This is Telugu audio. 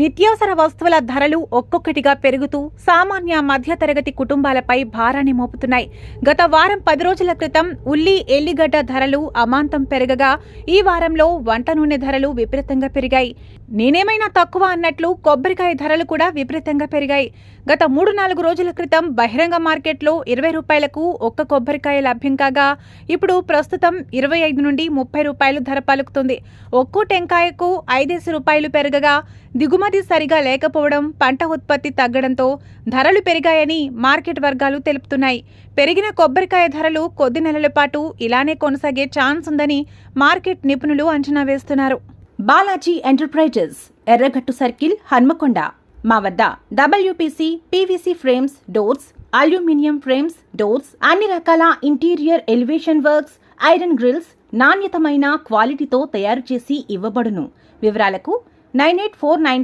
నిత్యావసర వస్తువుల ధరలు ఒక్కొక్కటిగా పెరుగుతూ సామాన్య మధ్యతరగతి కుటుంబాలపై భారాన్ని మోపుతున్నాయి. గత వారం 10 రోజుల క్రితం ఉల్లి, ఎల్లిగడ్డ ధరలు అమాంతం పెరగగా ఈ వారంలో వంట నూనె ధరలు విపరీతంగా పెరిగాయి. నేనేమైనా తక్కువ అన్నట్లు కొబ్బరికాయ ధరలు కూడా విపరీతంగా పెరిగాయి. గత 3-4 రోజుల క్రితం బహిరంగ మార్కెట్లో 20 రూపాయలకు ఒక్క కొబ్బరికాయ లభ్యం కాగా ఇప్పుడు ప్రస్తుతం 25 నుండి 30 రూపాయలు ధర పలుకుతుంది. ఒక్కో టెంకాయకు 5 రూపాయలు పెరగగా దిగుమతి సరిగా లేకపోవడం, పంట ఉత్పత్తి తగ్గడంతో ధరలు పెరిగాయని మార్కెట్ వర్గాలు తెలుపుతున్నాయి. పెరిగిన కొబ్బరికాయ ధరలు కొద్ది నెలల పాటు ఇలానే కొనసాగే ఛాన్స్ ఉందని మార్కెట్ నిపుణులు అంచనా వేస్తున్నారు. Balaji enterprises, Erragattu circle, Hanamkonda. మా వద్ద WPC, PVC frames, doors, aluminium frames, doors, అన్ని రకాల interior elevation works, iron grills నాణ్యతమైన క్వాలిటీతో తయారు చేసి ఇవ్వబడును. వివరాలకు 9849